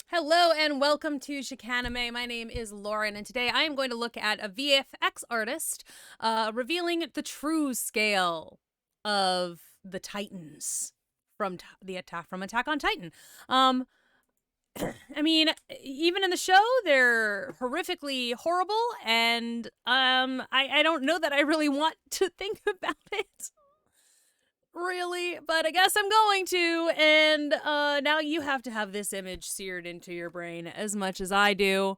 Hello and welcome to Chicanime. My name is Lauren, and today I am going to look at a VFX artist revealing the true scale of the Titans from the Attack on Titan. I mean, even in the show, they're horrifically horrible, and I don't know that I really want to think about it. Really, but I guess I'm going to, and now you have to have this image seared into your brain as much as I do.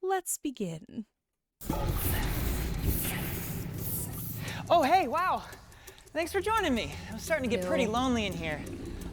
Let's begin. Oh, hey, wow. Thanks for joining me. I'm starting to get pretty lonely in here.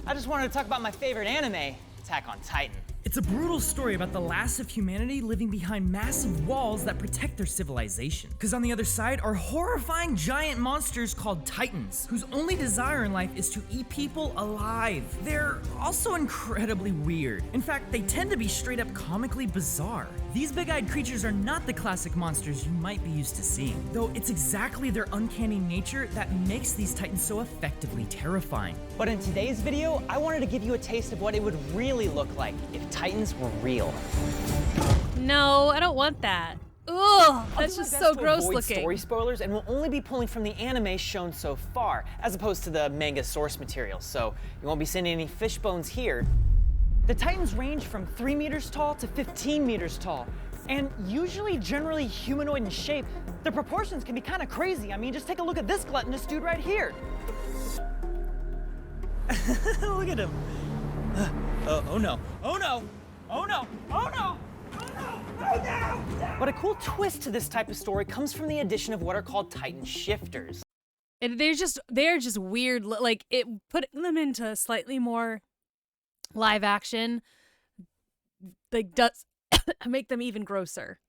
I just wanted to talk about my favorite anime, Attack on Titan. It's a brutal story about the last of humanity living behind massive walls that protect their civilization. Because on the other side are horrifying giant monsters called Titans, whose only desire in life is to eat people alive. They're also incredibly weird. In fact, they tend to be straight up comically bizarre. These big-eyed creatures are not the classic monsters you might be used to seeing, though it's exactly their uncanny nature that makes these Titans so effectively terrifying. But in today's video, I wanted to give you a taste of what it would really look like if Titans were real. No, I don't want that. Ugh, that's just so gross avoid looking. Story spoilers, and we'll only be pulling from the anime shown so far, as opposed to the manga source material, so you won't be seeing any fish bones here. The Titans range from 3 meters tall to 15 meters tall, and usually generally humanoid in shape. Their proportions can be kind of crazy. I mean, just take a look at this gluttonous dude right here. Look at him. Oh no, oh no, oh no, oh no, oh no, oh no! But a cool twist to this type of story comes from the addition of what are called Titan shifters. And they're just weird. Like, it put them into slightly more live action, like, does make them even grosser.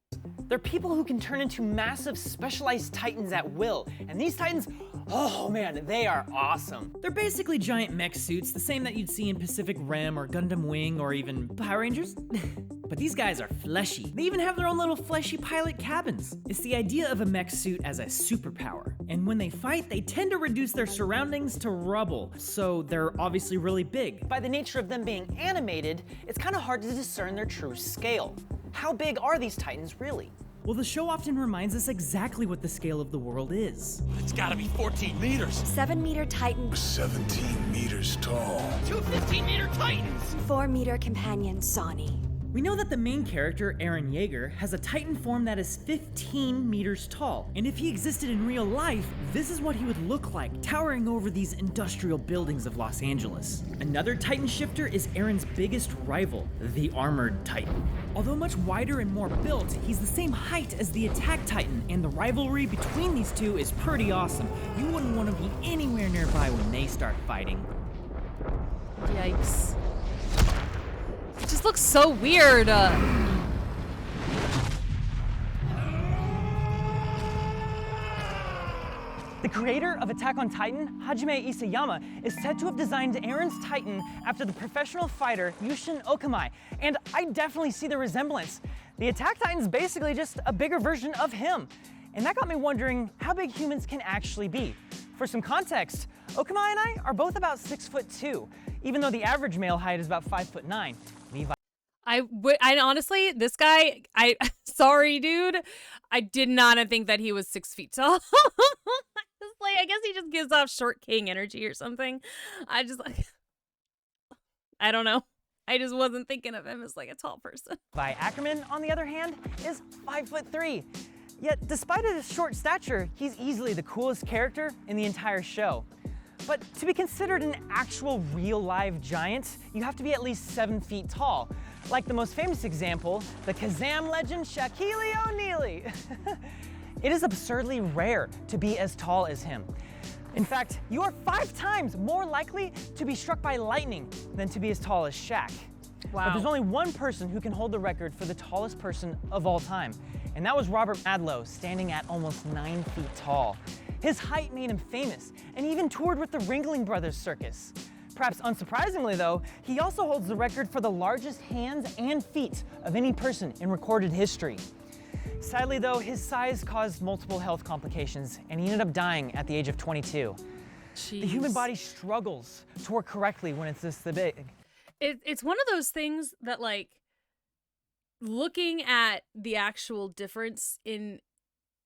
They're people who can turn into massive specialized Titans at will, and these Titans, oh man, they are awesome. They're basically giant mech suits, the same that you'd see in Pacific Rim or Gundam Wing or even Power Rangers. But these guys are fleshy. They even have their own little fleshy pilot cabins. It's the idea of a mech suit as a superpower. And when they fight, they tend to reduce their surroundings to rubble, so they're obviously really big. By the nature of them being animated, it's kind of hard to discern their true scale. How big are these Titans really? Well, the show often reminds us exactly what the scale of the world is. It's gotta be 14 meters. 7-meter Titan, 17 meters tall. Two 15-meter Titans! 4-meter companion Sani. We know that the main character, Eren Yeager, has a Titan form that is 15 meters tall. And if he existed in real life, this is what he would look like, towering over these industrial buildings of Los Angeles. Another Titan shifter is Eren's biggest rival, the Armored Titan. Although much wider and more built, he's the same height as the Attack Titan, and the rivalry between these two is pretty awesome. You wouldn't want to be anywhere nearby when they start fighting. Yikes. It just looks so weird. The creator of Attack on Titan, Hajime Isayama, is said to have designed Eren's Titan after the professional fighter Yushin Okamai, and I definitely see the resemblance. The Attack Titan's basically just a bigger version of him. And that got me wondering how big humans can actually be. For some context, Okamai and I are both about 6'2", even though the average male height is about 5'9". Levi. I honestly, this guy, sorry, dude. I did not think that he was 6 feet tall. Like, I guess he just gives off short king energy or something. I don't know. I just wasn't thinking of him as like a tall person. Levi Ackerman, on the other hand, is 5'3". Yet, despite his short stature, he's easily the coolest character in the entire show. But to be considered an actual real live giant, you have to be at least 7 feet tall. Like the most famous example, the Kazam legend Shaquille O'Neal. It is absurdly rare to be as tall as him. In fact, you are 5 times more likely to be struck by lightning than to be as tall as Shaq. Wow. But there's only one person who can hold the record for the tallest person of all time, and that was Robert Madlow, standing at almost 9 feet tall. His height made him famous, and he even toured with the Ringling Brothers Circus. Perhaps unsurprisingly though, he also holds the record for the largest hands and feet of any person in recorded history. Sadly though, his size caused multiple health complications, and he ended up dying at the age of 22. Jeez. The human body struggles to work correctly when it's this big. It's one of those things that, like, looking at the actual difference in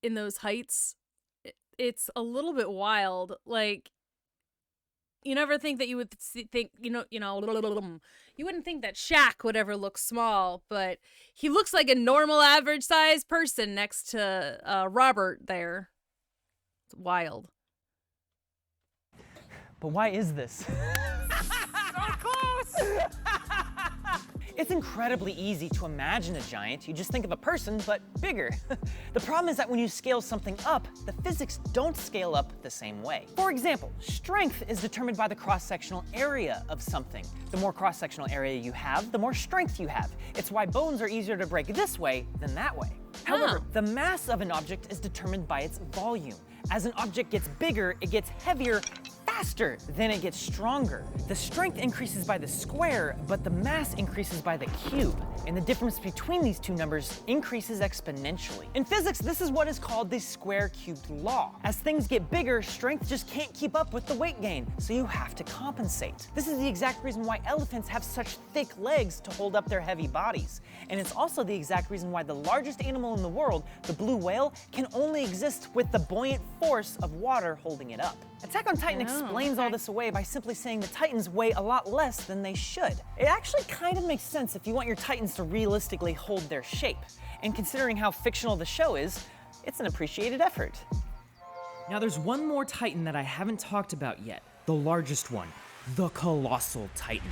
those heights, it's a little bit wild. Like, you never think that you would think, you wouldn't think that Shaq would ever look small, but he looks like a normal average sized person next to Robert there. It's wild. But why is this? It's incredibly easy to imagine a giant. You just think of a person, but bigger. The problem is that when you scale something up, the physics don't scale up the same way. For example, strength is determined by the cross-sectional area of something. The more cross-sectional area you have, the more strength you have. It's why bones are easier to break this way than that way. However, the mass of an object is determined by its volume. As an object gets bigger, it gets heavier faster than it gets stronger. The strength increases by the square, but the mass increases by the cube. And the difference between these two numbers increases exponentially. In physics, this is what is called the square-cubed law. As things get bigger, strength just can't keep up with the weight gain, so you have to compensate. This is the exact reason why elephants have such thick legs to hold up their heavy bodies. And it's also the exact reason why the largest animal in the world, the blue whale, can only exist with the buoyant force of water holding it up. Attack on Titan explains all this away by simply saying the Titans weigh a lot less than they should. It actually kind of makes sense if you want your Titans to realistically hold their shape. And considering how fictional the show is, it's an appreciated effort. Now there's one more Titan that I haven't talked about yet. The largest one, the colossal Titan.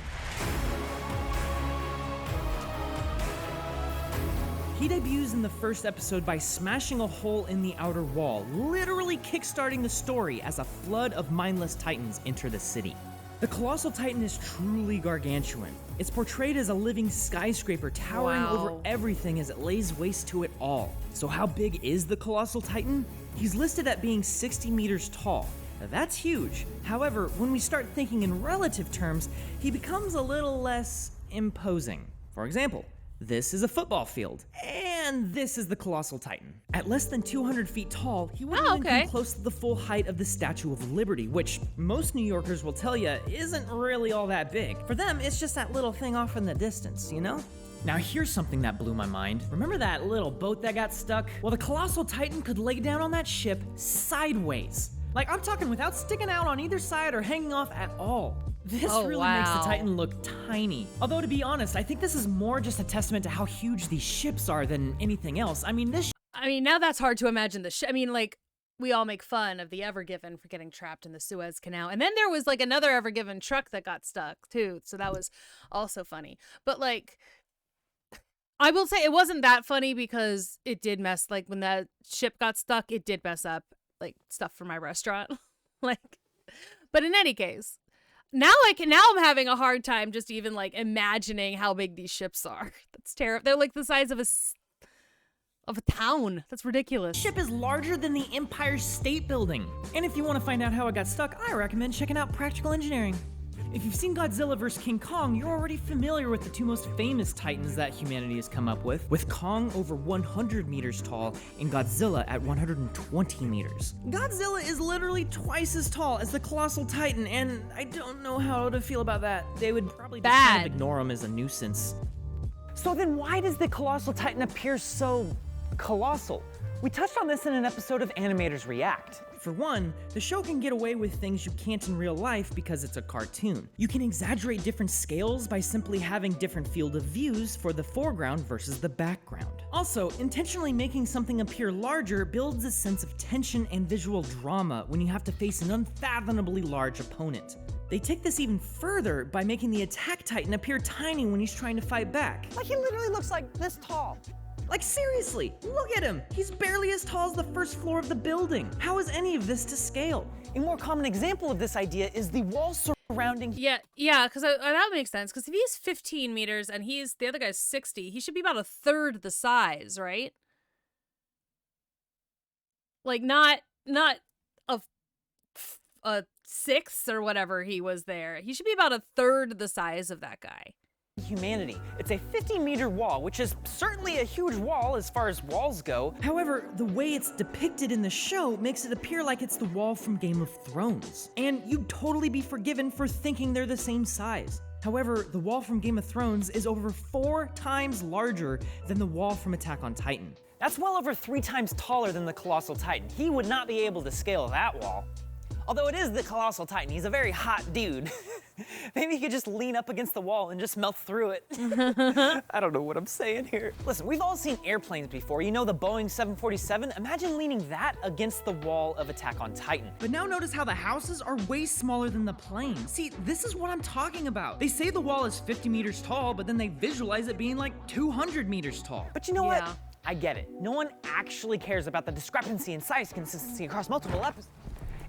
He debuts in the first episode by smashing a hole in the outer wall, literally kickstarting the story as a flood of mindless titans enter the city. The colossal titan is truly gargantuan. It's portrayed as a living skyscraper towering over everything as it lays waste to it all. So how big is the colossal titan? He's listed at being 60 meters tall. Now that's huge. However, when we start thinking in relative terms, he becomes a little less imposing. For example, this is a football field, and this is the colossal titan. At less than 200 feet tall, he wouldn't even come close to the full height of the Statue of Liberty, which most New Yorkers will tell you isn't really all that big. For them, it's just that little thing off in the distance, you know? Now here's something that blew my mind. Remember that little boat that got stuck? Well, the colossal titan could lay down on that ship sideways. Like, I'm talking without sticking out on either side or hanging off at all. This really makes the Titan look tiny. Although, to be honest, I think this is more just a testament to how huge these ships are than anything else. I mean, now that's hard to imagine like, we all make fun of the Ever Given for getting trapped in the Suez Canal. And then there was, like, another Ever Given truck that got stuck, too. So that was also funny. But, like, I will say it wasn't that funny because it did mess, like, when that ship got stuck, it did mess up, like, stuff for my restaurant. Like, but in any case, now I'm having a hard time just even, like, imagining how big these ships are. That's terrible. They're like the size of a town. That's ridiculous. ship is larger than the Empire State Building. And if you want to find out how it got stuck, I recommend checking out Practical Engineering. If you've seen Godzilla vs. King Kong, you're already familiar with the two most famous titans that humanity has come up with Kong over 100 meters tall and Godzilla at 120 meters. Godzilla is literally twice as tall as the colossal titan, and I don't know how to feel about that. They would probably just kind of ignore him as a nuisance. So then why does the colossal titan appear so colossal? We touched on this in an episode of Animators React. For one, the show can get away with things you can't in real life because it's a cartoon. You can exaggerate different scales by simply having different field of views for the foreground versus the background. Also, intentionally making something appear larger builds a sense of tension and visual drama when you have to face an unfathomably large opponent. They take this even further by making the Attack Titan appear tiny when he's trying to fight back. Like, he literally looks like this tall. Like, seriously, look at him! He's barely as tall as the first floor of the building. How is any of this to scale? A more common example of this idea is the wall surrounding... Yeah, because that makes sense. Because if he's 15 meters and the other guy's 60, he should be about a third the size, right? Like, not a sixth or whatever he was there. He should be about a third the size of that guy. Humanity. It's a 50-meter wall, which is certainly a huge wall as far as walls go. However, the way it's depicted in the show makes it appear like it's the wall from Game of Thrones. And you'd totally be forgiven for thinking they're the same size. However, the wall from Game of Thrones is over 4 times larger than the wall from Attack on Titan. That's well over 3 times taller than the colossal titan. He would not be able to scale that wall. Although it is the colossal titan, he's a very hot dude. Maybe he could just lean up against the wall and just melt through it. I don't know what I'm saying here. Listen, we've all seen airplanes before. You know the Boeing 747? Imagine leaning that against the wall of Attack on Titan. But now notice how the houses are way smaller than the plane. See, this is what I'm talking about. They say the wall is 50 meters tall, but then they visualize it being like 200 meters tall. But you know what? I get it. No one actually cares about the discrepancy in size consistency across multiple episodes.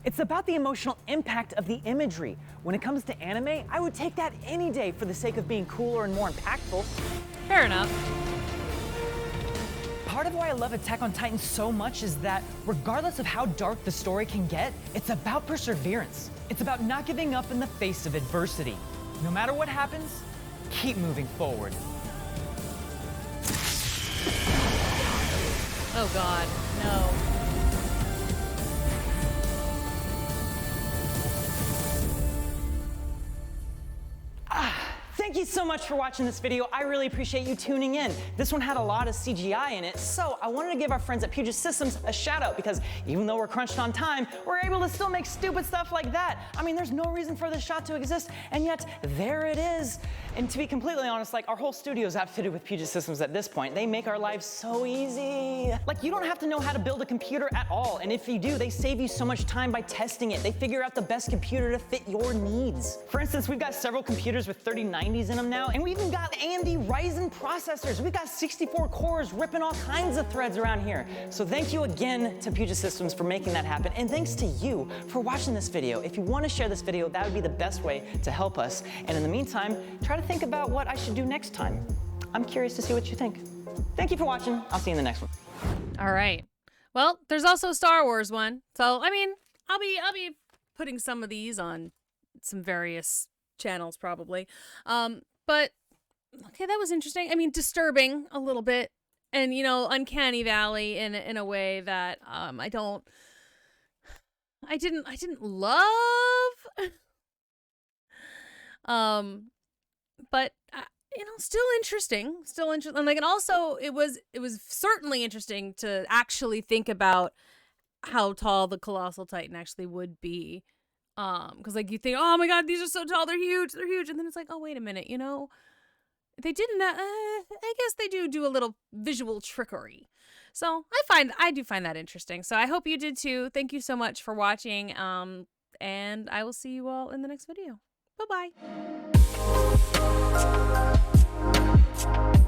It's about the emotional impact of the imagery. When it comes to anime, I would take that any day for the sake of being cooler and more impactful. Fair enough. Part of why I love Attack on Titan so much is that regardless of how dark the story can get, it's about perseverance. It's about not giving up in the face of adversity. No matter what happens, keep moving forward. Oh God, no. Thank you so much for watching this video. I really appreciate you tuning in. This one had a lot of CGI in it, so I wanted to give our friends at Puget Systems a shout out because even though we're crunched on time, we're able to still make stupid stuff like that. I mean, there's no reason for this shot to exist, and yet there it is. And to be completely honest, like our whole studio is outfitted with Puget Systems at this point. They make our lives so easy. Like you don't have to know how to build a computer at all, and if you do, they save you so much time by testing it. They figure out the best computer to fit your needs. For instance, we've got several computers with 3090s in them now, and we even got AMD Ryzen processors. We've got 64 cores ripping all kinds of threads around here. So thank you again to Puget Systems for making that happen, and thanks to you for watching this video. If you want to share this video, that would be the best way to help us. And in the meantime, try to think about what I should do next time. I'm curious to see what you think. Thank you for watching. I'll see you in the next one. All right. Well, there's also a Star Wars one. So, I mean, I'll be putting some of these on some various channels probably. But okay, that was interesting. I mean, disturbing a little bit, and you know, uncanny valley in a way that I didn't love. But you know, still interesting. And like, and also it was certainly interesting to actually think about how tall the colossal titan actually would be. Because like you think, oh my God, these are so tall, they're huge, and then it's like, oh wait a minute, you know, they didn't. I guess they do a little visual trickery. So I do find that interesting. So I hope you did too. Thank you so much for watching. And I will see you all in the next video. Bye bye.